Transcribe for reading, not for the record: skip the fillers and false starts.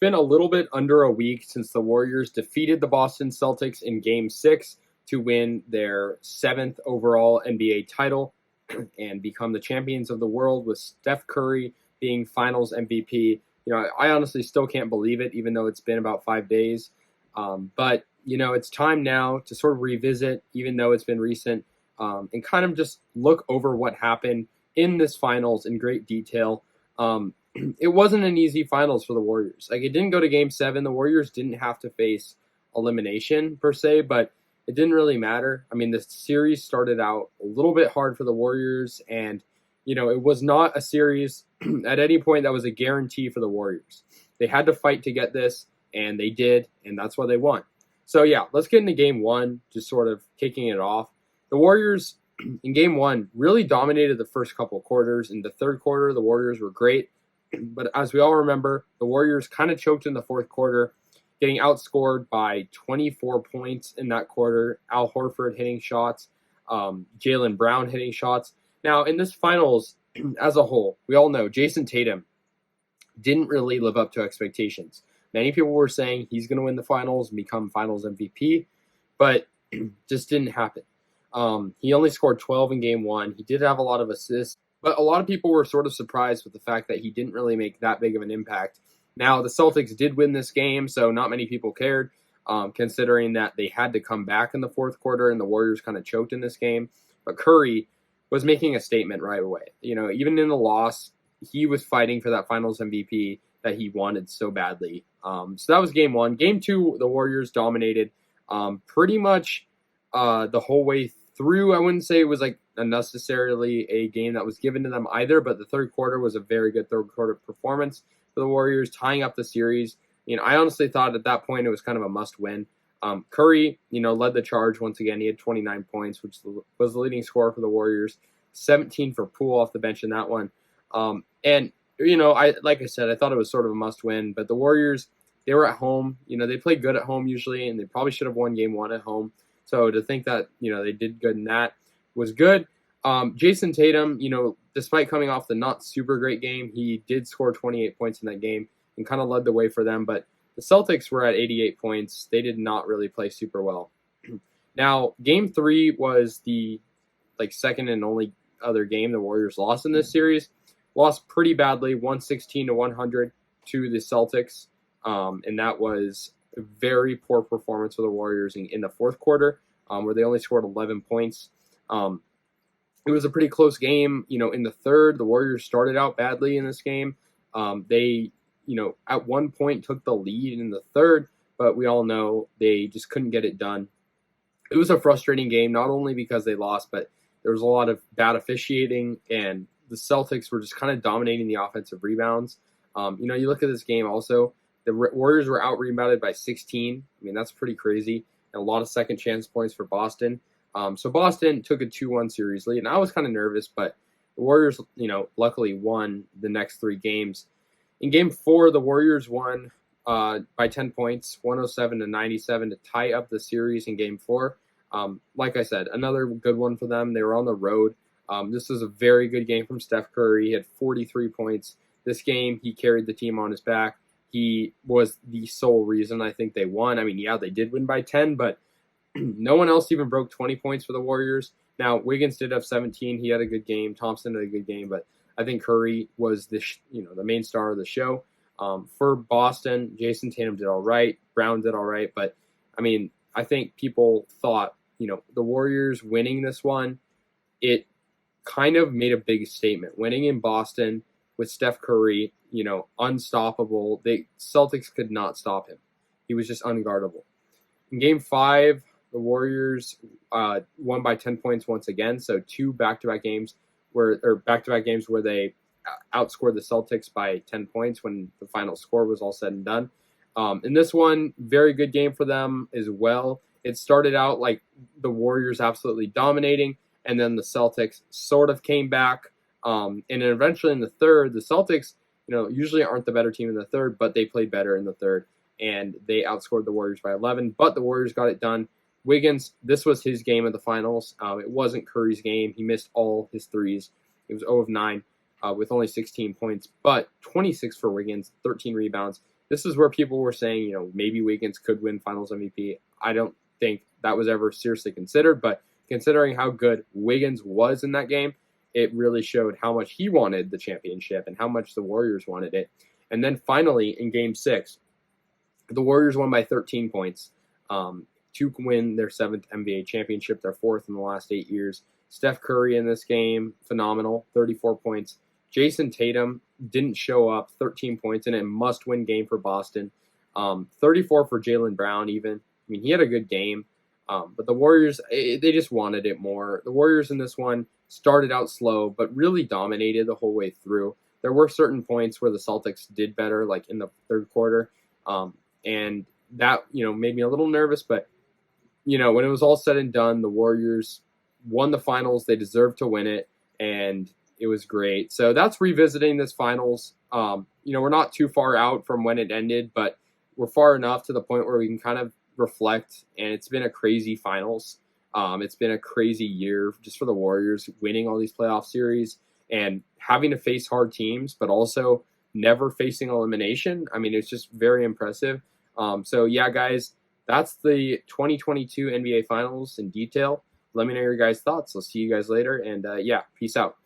been a little bit under a week since the Warriors defeated the Boston Celtics in Game 6 to win their 7th overall NBA title and become the champions of the world, with Steph Curry being Finals MVP. I honestly still can't believe it, even though it's been about 5 days. But it's time now to sort of revisit, even though it's been recent, and kind of just look over what happened in this finals in great detail. It wasn't an easy finals for the Warriors. Like, it didn't go to Game 7. The Warriors didn't have to face elimination per se, but it didn't really matter. I mean, the series started out a little bit hard for the Warriors, and it was not a series at any point that was a guarantee for the Warriors. They had to fight to get this, and they did, and that's why they won. So yeah, let's get into Game 1, just sort of kicking it off. The Warriors in Game 1 really dominated the first couple of quarters. In the third quarter, the Warriors were great. But as we all remember, the Warriors kind of choked in the fourth quarter, getting outscored by 24 points in that quarter. Al Horford hitting shots, Jaylen Brown hitting shots. Now, in this finals as a whole, we all know Jason Tatum didn't really live up to expectations. Many people were saying he's going to win the finals and become Finals MVP, but just didn't happen. He only scored 12 in Game 1. He did have a lot of assists, but a lot of people were sort of surprised with the fact that he didn't really make that big of an impact. Now, the Celtics did win this game, so not many people cared, considering that they had to come back in the fourth quarter and the Warriors kind of choked in this game. But Curry was making a statement right away. Even in the loss, he was fighting for that Finals MVP that he wanted so badly. So that was Game 1. Game 2, the Warriors dominated pretty much the whole way through. I wouldn't say it was like unnecessarily a game that was given to them either, but the third quarter was a very good third quarter performance for the Warriors, tying up the series. I honestly thought at that point it was kind of a must-win. Curry, led the charge once again. He had 29 points, which was the leading scorer for the Warriors. 17 for Poole off the bench in that one. And like I said, I thought it was sort of a must-win. But the Warriors, they were at home. They play good at home usually, and they probably should have won Game 1 at home. So to think that they did good in that was good. Jason Tatum, despite coming off the not super great game, he did score 28 points in that game and kind of led the way for them. But the Celtics were at 88 points. They did not really play super well. Now, Game 3 was the second and only other game the Warriors lost in this series. Lost pretty badly, 116-100 to the Celtics. And that was a very poor performance for the Warriors in the fourth quarter, where they only scored 11 points. It was a pretty close game. In the third, the Warriors started out badly in this game. They, at one point took the lead in the third, but we all know they just couldn't get it done. It was a frustrating game, not only because they lost, but there was a lot of bad officiating, and the Celtics were just kind of dominating the offensive rebounds. You look at this game also, the Warriors were out-rebounded by 16. I mean, that's pretty crazy. And a lot of second-chance points for Boston. So Boston took a 2-1 series lead, and I was kind of nervous, but the Warriors, luckily won the next 3 games. In Game 4, the Warriors won by 10 points, 107-97 to tie up the series in Game 4. Like I said, another good one for them. They were on the road. This was a very good game from Steph Curry. He had 43 points. This game, he carried the team on his back. He was the sole reason I think they won. I mean, yeah, they did win by 10, but no one else even broke 20 points for the Warriors. Now, Wiggins did have 17. He had a good game. Thompson had a good game, but I think Curry was the main star of the show. For Boston, Jason Tatum did all right. Brown did all right, but I mean, I think people thought, the Warriors winning this one, it kind of made a big statement. Winning in Boston with Steph Curry, unstoppable. The Celtics could not stop him. He was just unguardable. In Game 5, the Warriors won by 10 points once again. So 2 back-to-back games where they outscored the Celtics by 10 points when the final score was all said and done. In this one, very good game for them as well. It started out like the Warriors absolutely dominating, and then the Celtics sort of came back. And then eventually in the third, the Celtics, usually aren't the better team in the third, but they played better in the third, and they outscored the Warriors by 11. But the Warriors got it done. Wiggins, this was his game of the finals. It wasn't Curry's game. He missed all his threes. It was 0 of 9 with only 16 points, but 26 for Wiggins, 13 rebounds, this is where people were saying, maybe Wiggins could win Finals MVP. I don't think that was ever seriously considered, but considering how good Wiggins was in that game, it really showed how much he wanted the championship and how much the Warriors wanted it. And then finally, in Game 6, the Warriors won by 13 points to win their 7th NBA championship, their 4th in the last 8 years. Steph Curry in this game, phenomenal, 34 points. Jason Tatum didn't show up, 13 points in a must-win game for Boston. 34 for Jaylen Brown even. I mean, he had a good game. But the Warriors, they just wanted it more. The Warriors in this one started out slow, but really dominated the whole way through. There were certain points where the Celtics did better, like in the third quarter. And that, made me a little nervous. But, when it was all said and done, the Warriors won the finals. They deserved to win it. And it was great. So that's revisiting this finals. We're not too far out from when it ended, but we're far enough to the point where we can kind of reflect. And it's been a crazy finals. It's been a crazy year just for the Warriors, winning all these playoff series and having to face hard teams, but also never facing elimination. I mean, it's just very impressive. So yeah, guys, that's the 2022 NBA Finals in detail. Let me know your guys' thoughts. I'll see you guys later. And peace out.